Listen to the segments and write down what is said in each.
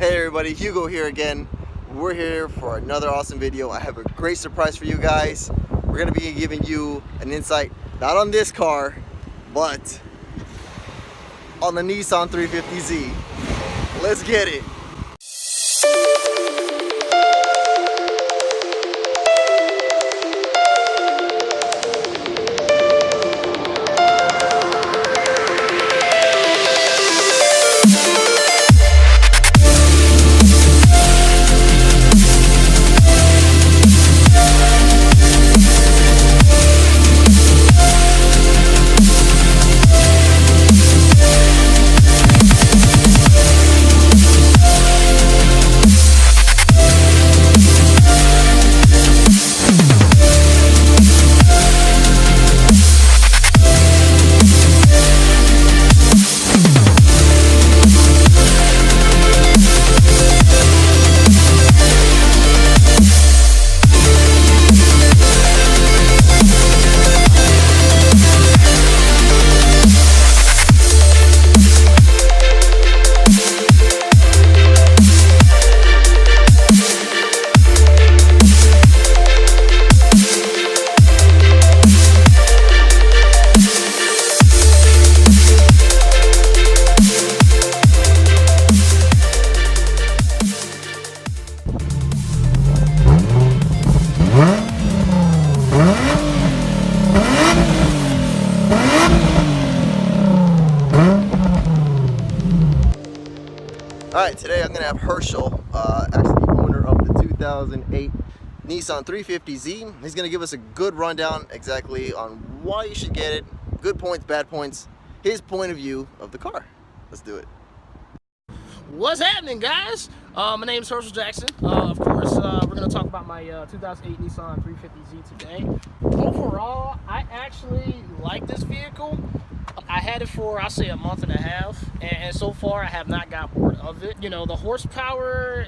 Hey everybody, Hugo here again. We're here for another awesome video. I have a great surprise for you guys. We're gonna be giving you an insight, not on this car, but on the Nissan 350Z. Let's get it. Alright, today I'm going to have Hershal, actually the owner of the 2008 Nissan 350Z. He's going to give us a good rundown exactly on why you should get it, good points, bad points, his point of view of the car. Let's do it. What's happening, guys? My name is Hershal Jackson. Of course, we're going to talk about my 2008 Nissan 350Z today. Overall, I actually like this vehicle. I had it for, I'll say, a month and a half, and so far I have not got bored of it. You know, the horsepower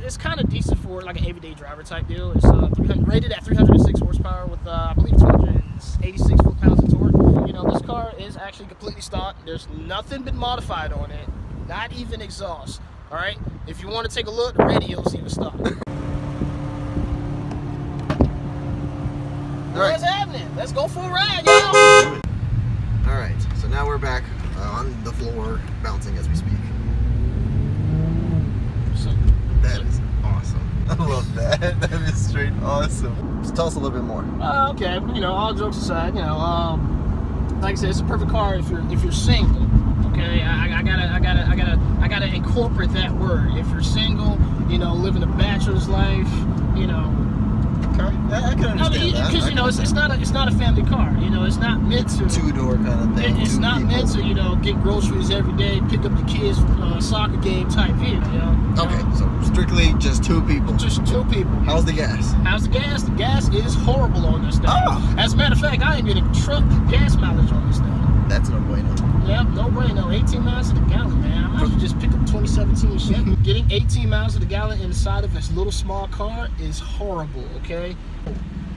is kind of decent for like an everyday driver type deal. It's rated at 306 horsepower with, I believe, 286 foot-pounds of torque. You know, this car is actually completely stock. There's nothing been modified on it, not even exhaust. All right, if you want to take a look, the radio's even stock. What's happening? Let's go for a ride, y'all. Alright, so now we're back on the floor, bouncing as we speak. That is awesome. I love that. That is straight awesome. Just tell us a little bit more. Okay, you know, all jokes aside, you know, like I said, it's a perfect car if you're single. Okay, I gotta incorporate that word. If you're single, you know, living a bachelor's life, you know. Okay, I can understand that. Because you know, it's not a family car. You know, it's not meant to two-door kind of thing. It's not meant to, you know, get groceries every day, pick up the kids from a soccer game type vehicle. You know. Okay, so strictly just two people. Just two people. How's the gas? How's the gas? The gas is horrible on this thing. Oh. As a matter of fact, I ain't getting truck gas mileage on this thing. That's no bueno. Yep, no bueno. 18 miles to the gallon, man. I might as well just pick up 2017 Chevy. Getting 18 miles to the gallon inside of this little small car is horrible, okay?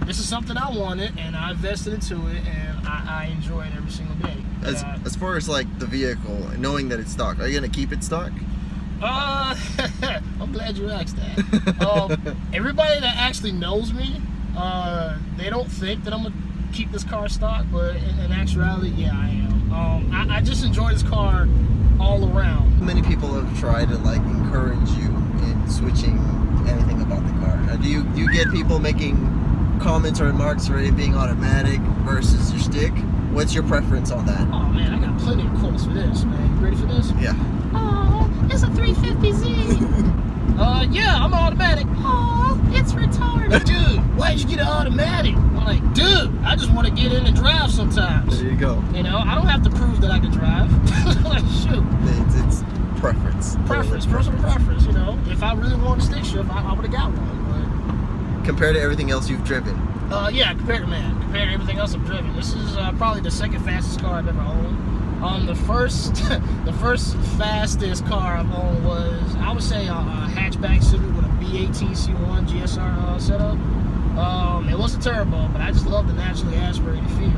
This is something I wanted, and I invested into it, and I enjoy it every single day. As far as like the vehicle, knowing that it's stock, are you gonna keep it stock? I'm glad you asked that. Everybody that actually knows me, they don't think that I'm gonna keep this car stock, but in actuality, yeah, I am. I just enjoy this car all around. Many people have tried to like encourage you in switching anything about the car. Do you get people making comments or remarks for it being automatic versus your stick? What's your preference on that? Oh man, I got plenty of quotes for this, man. You ready for this? Yeah. Oh, it's a 350Z. Yeah, I'm automatic. Oh, it's retarded. Dude, why'd you get an automatic? I'm like, dude, I just want to get in and drive sometimes. There you go. You know, I don't have to prove that I can drive. Like, shoot. It's preference. Personal preference, you know. If I really wanted a stick shift, I would have got one. But compared to everything else you've driven. Yeah, compared to everything else I've driven, this is probably the second fastest car I've ever owned. The first fastest car I've owned was, I would say, a hatchback Civic with a B18 C1 GSR setup. It wasn't turbo, but I just love the naturally aspirated feel.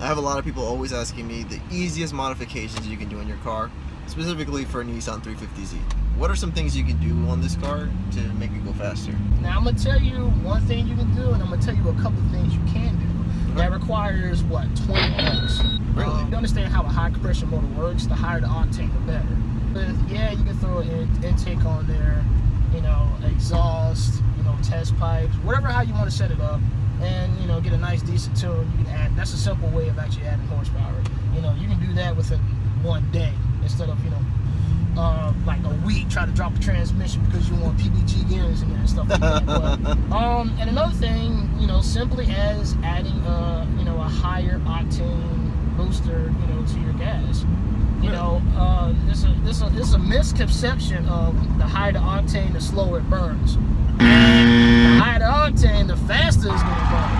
I have a lot of people always asking me the easiest modifications you can do in your car. specifically for a Nissan 350Z. What are some things you can do on this car to make it go faster? Now I'm gonna tell you one thing you can do, and I'm gonna tell you a couple of things you can do. That requires what, 20 bucks. Really? You understand how a high compression motor works? The higher the octane, the better. But yeah, you can throw an intake on there, you know, exhaust, you know, test pipes, whatever how you want to set it up, and you know, get a nice decent tune. You can add. That's a simple way of actually adding horsepower. You know, you can do that within one day instead of, you know, like a week try to drop a transmission because you want PBG gears in there and stuff like that. But, and another thing, you know, simply as adding you know, a higher octane booster, you know, to your gas. You know, there's a misconception of the higher the octane, the slower it burns. And the higher the octane, the faster it's going to burn.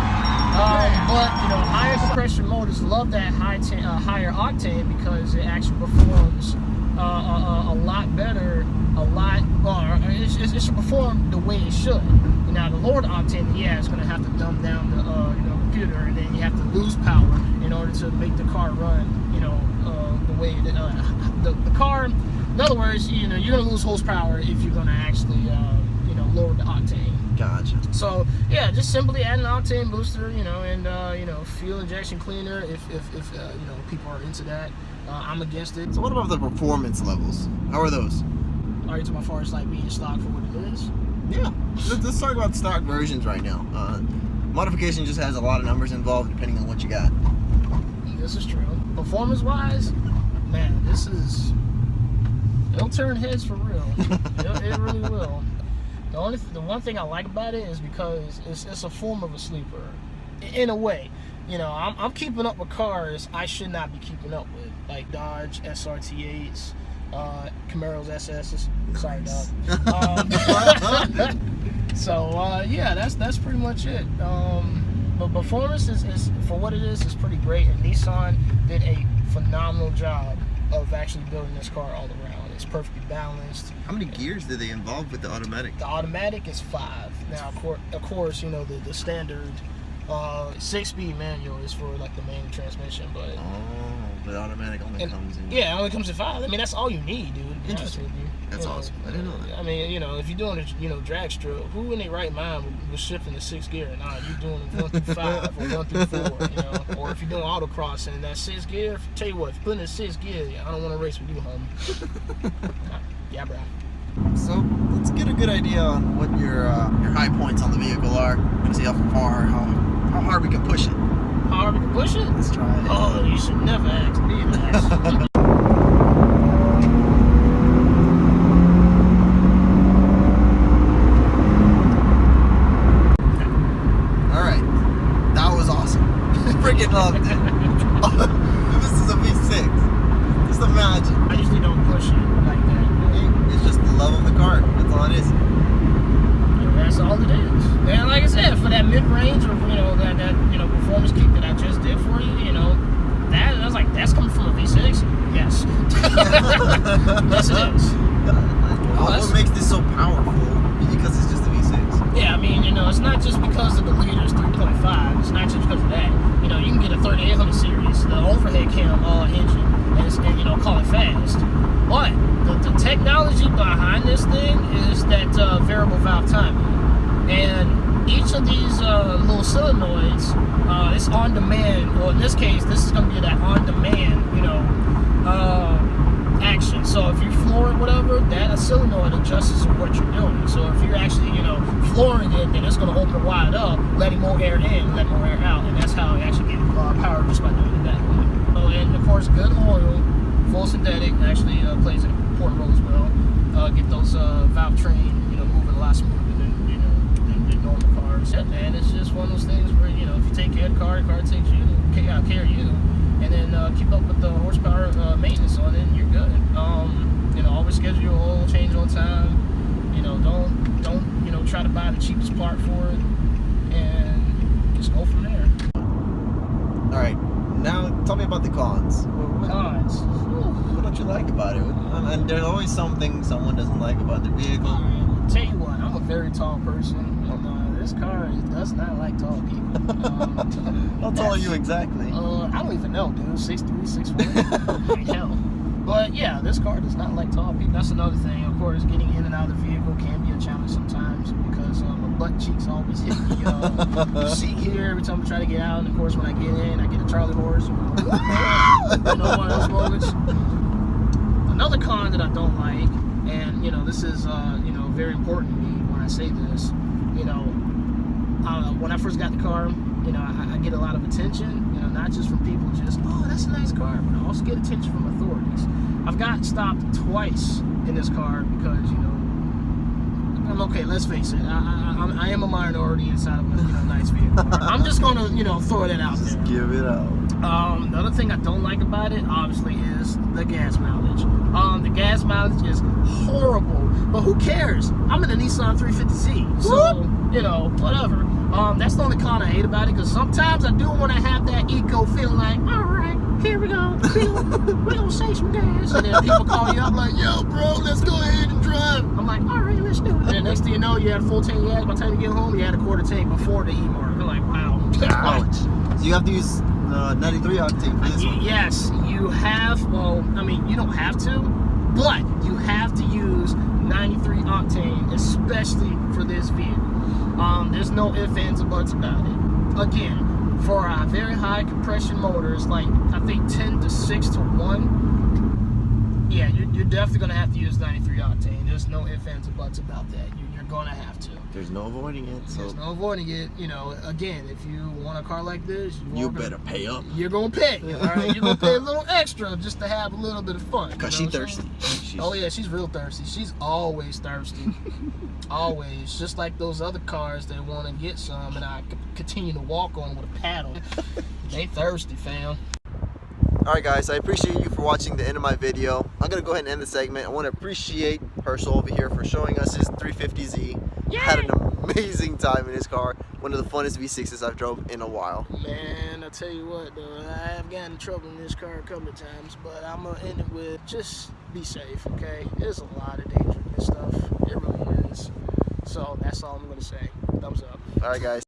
But you know, higher compression motors love that higher octane because it actually performs a lot better, it should perform the way it should. Now, the lower the octane, yeah, it's going to have to dumb down the you know, computer, and then you have to lose power in order to make the car run, you know, the way the car. In other words, you know, you're going to lose horsepower if you're going to actually you know, lower the octane. Gotcha. So yeah, just simply add an octane booster, you know, and you know, fuel injection cleaner if you know, people are into that. I'm against it. So what about the performance levels? How are those? Are you talking about far as like being stock for what it is? Yeah. Let's talk about stock versions right now. Modification just has a lot of numbers involved depending on what you got. This is true. Performance wise, man, it'll turn heads for real. It really will. The one thing I like about it is because it's a form of a sleeper, in a way. You know, I'm keeping up with cars I should not be keeping up with, like Dodge SRT8s, Camaros SSs. Sorry, dog. So yeah, that's pretty much it. But performance is for what it is pretty great, and Nissan did a phenomenal job of actually building this car all around. It's perfectly balanced. How many gears do they involve with the automatic? The automatic is 5. Now, of course, you know, the standard 6-speed manual is for like the main transmission, but the automatic only comes in. Yeah, it only comes in 5. I mean, that's all you need, dude. Interesting. That's awesome. I didn't know that. I mean, you know, if you're doing a, you know, drag strip, who in their right mind would shift in the 6th gear? Nah, you're doing 1 through 5 or 1 through 4, you know. Or if you're doing autocross and that 6th gear, tell you what, if you put in the 6th gear, I don't want to race with you, homie. Yeah, bro. So let's get a good idea on what your high points on the vehicle are. We're gonna see how far, how hard we can push it. How hard we can push it? Let's try it. Oh, you should never ask me that. Freaking loved it. This is a V6. Just imagine. I usually don't push it like that. It's just the love of the car. That's all it is. Yeah, that's all it is. And like I said, for that mid-range or you know that you know performance kick that I just did for you, you know, I was like, that's coming from a V6. Yes. Yes, it is. What makes this so powerful? Because it's just a V6. Yeah, I mean, you know, it's not just because of the liter's 3.5. It's not just because of that. You know, you can get a 3800 series, the overhead cam engine, and you know, call it fast. But the technology behind this thing is that variable valve timing, and each of these little solenoids, it's on demand. Well, in this case, this is going to be that on demand, you know, action. So if you floor it, whatever, that solenoid adjusts to what you're doing. So if you're actually, you know, flooring it, then it's going to open it wide up, letting more air in, let more air out, and that's how it actually gets power just by doing it that way. So, and of course, good oil, full synthetic, actually plays an important role as well. Get those valve train, you know, moving a lot smoother than you know than normal cars. Yeah, man, it's just one of those things where you know if you take care of the car takes you, care of you. And then keep up with the horsepower maintenance on it, and you're good. You know, always schedule your oil change on time. You know, don't you know try to buy the cheapest part for it, and just go from there. All right, now tell me about the cons. Cons. What don't you like about it? And there's always something someone doesn't like about the vehicle. I'll tell you what, I'm a very tall person, and this car does not like tall people. How tall are you exactly? I don't even know, dude. 6'3", 6'4". Hell. But yeah, this car does not like tall people. That's another thing. Of course, getting in and out of the vehicle can be a challenge sometimes because my butt cheeks always hit the seat here every time I try to get out. And of course, when I get in, I get a Charlie horse. One of those moments. Another con that I don't like, and this is very important to me when I say this. When I first got the car, I get a lot of attention. Not just from people, just that's a nice car, but I also get attention from authorities. I've gotten stopped twice in this car because I'm okay. Let's face it, I am a minority inside of a nice vehicle. I'm just gonna throw that out there. Give it out. The other thing I don't like about it, obviously, is the gas mileage. The gas mileage is horrible, but who cares? I'm in a Nissan 350Z, so whatever. That's the only con I hate about it, because sometimes I do want to have that eco feeling like, all right, here we go, we're gonna save some gas, and then people call you up like, yo, bro, let's go ahead and drive. I'm like, all right, let's do it. And then next thing you know, you had a full tank gas. By the time you get home, you had a quarter tank before the E mark. You're like, wow. Ouch. So you have to use 93 octane for this one. Yes, you have. Well, I mean, you don't have to, but you have to use 93 octane, especially for this vehicle. There's no ifs, ands, or buts about it. Again, for very high compression motors, like I think 10 to 6 to 1, yeah, you're definitely gonna have to use 93 octane. There's no ifs, ands, or buts about that. You're gonna have to. There's no avoiding it. So there's no avoiding it. Again, if you want a car like this, you better pay up. You're gonna pay. All right, you're gonna pay a little extra just to have a little bit of fun. Cause she's thirsty. Oh yeah, she's real thirsty. She's always thirsty. Always. Just like those other cars that want to get some, and I continue to walk on with a paddle. They thirsty, fam. Alright guys, I appreciate you for watching the end of my video. I'm going to go ahead and end the segment. I want to appreciate Hershal over here for showing us his 350Z. Yay! Had an amazing time in his car. One of the funnest V6s I've drove in a while. Man, I tell you what though, I have gotten in trouble in this car a couple of times, but I'm going to end it with just be safe, okay? There's a lot of danger in this stuff. It really is. So that's all I'm going to say. Thumbs up. Alright guys.